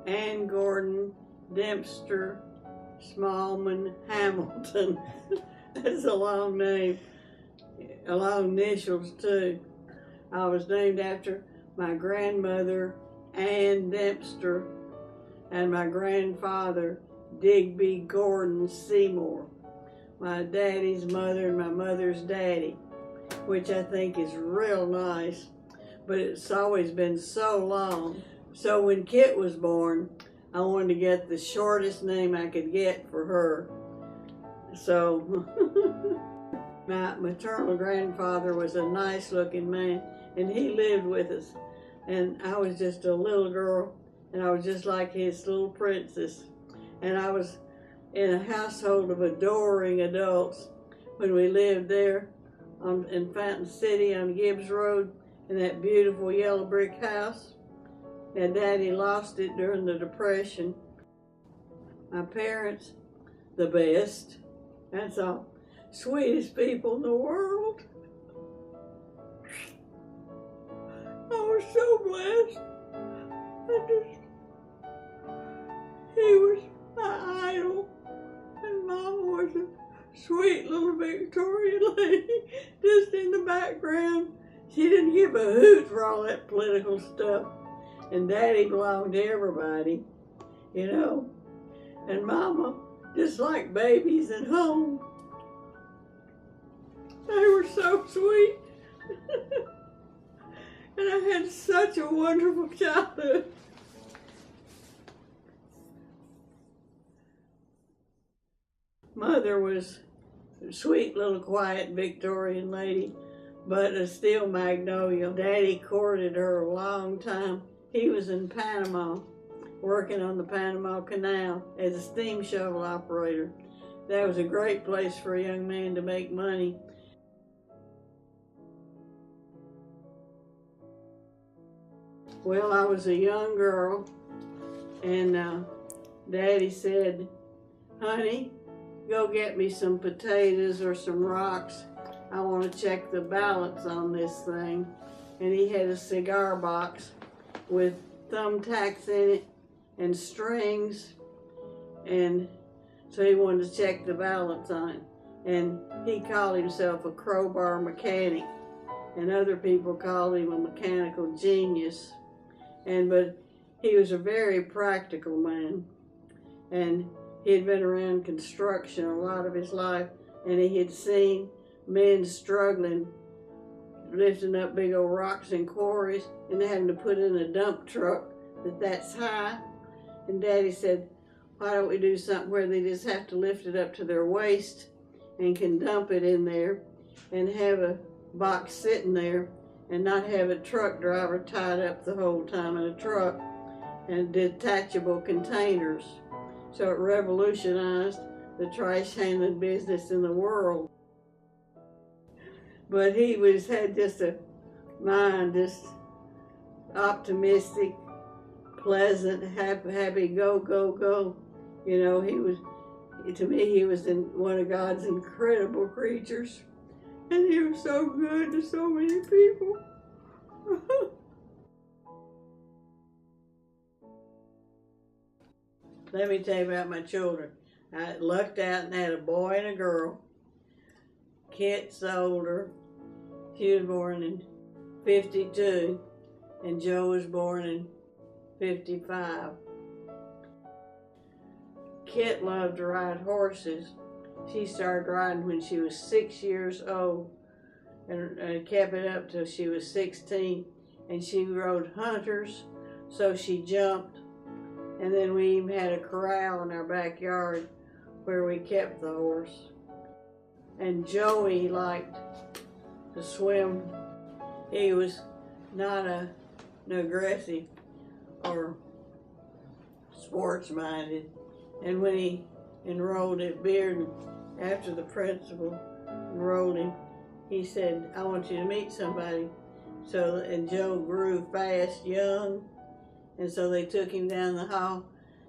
Ann Gordon Dempster Smallman Hamilton. That's a long name, a long initials too. I was named after my grandmother, Ann Dempster, and my grandfather, Digby Gordon Seymour, my daddy's mother and my mother's daddy, which I think is real nice, but it's always been so long. So when Kit was born, I wanted to get the shortest name I could get for her. So my maternal grandfather was a nice looking man, and he lived with us. And I was just a little girl, and I was just like his little princess. And I was in a household of adoring adults when we lived there in Fountain City on Gibbs Road in that beautiful yellow brick house. And Daddy lost it during the Depression. My parents, the best. That's all. Sweetest people in the world. I was so blessed. He was my idol. And Mama was a sweet little Victorian lady just in the background. She didn't give a hoot for all that political stuff. And Daddy belonged to everybody, you know. And Mama, just like babies at home. They were so sweet. And I had such a wonderful childhood. Mother was a sweet little quiet Victorian lady, but a steel magnolia. Daddy courted her a long time. He was in Panama, working on the Panama Canal as a steam shovel operator. That was a great place for a young man to make money. Well, I was a young girl, and Daddy said, "Honey, go get me some potatoes or some rocks. I want to check the balance on this thing." And he had a cigar box with thumbtacks in it and strings, and so he wanted to check the balance on it. And he called himself a crowbar mechanic, and other people called him a mechanical genius. But he was a very practical man, and he had been around construction a lot of his life, and he had seen men struggling, lifting up big old rocks in quarries and having to put in a dump truck that's high. And Daddy said, "Why don't we do something where they just have to lift it up to their waist and can dump it in there and have a box sitting there and not have a truck driver tied up the whole time in a truck, and detachable containers." So it revolutionized the trash handling business in the world. But he had just a mind, just optimistic, pleasant, happy, go, go, go. You know, to me, he was one of God's incredible creatures. And he was so good to so many people. Let me tell you about my children. I lucked out and had a boy and a girl. Kit's older. She was born in 52, and Joe was born in 55. Kit loved to ride horses. She started riding when she was 6 years old and kept it up till she was 16. And she rode hunters, so she jumped. And then we even had a corral in our backyard where we kept the horse. And Joey liked to swim. He was not an aggressive or sports-minded. And when he enrolled at Bearden, after the principal enrolled him, he said, "I want you to meet somebody." And Joe grew fast, young, and so they took him down the hall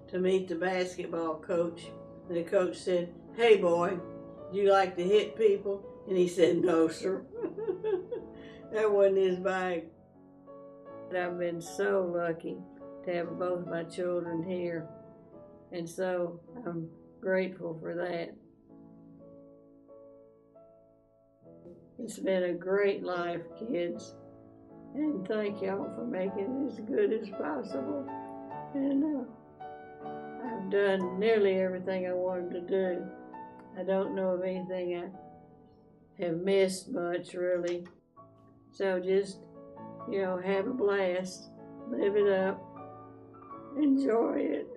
to meet the basketball coach. And the coach said, "Hey boy, do you like to hit people?" And he said, "No, sir." That wasn't his bag. I've been so lucky to have both my children here. And so I'm grateful for that. It's been a great life, kids. And thank y'all for making it as good as possible. And I've done nearly everything I wanted to do. I don't know of anything I have missed much, really. So just, have a blast. Live it up. Enjoy it.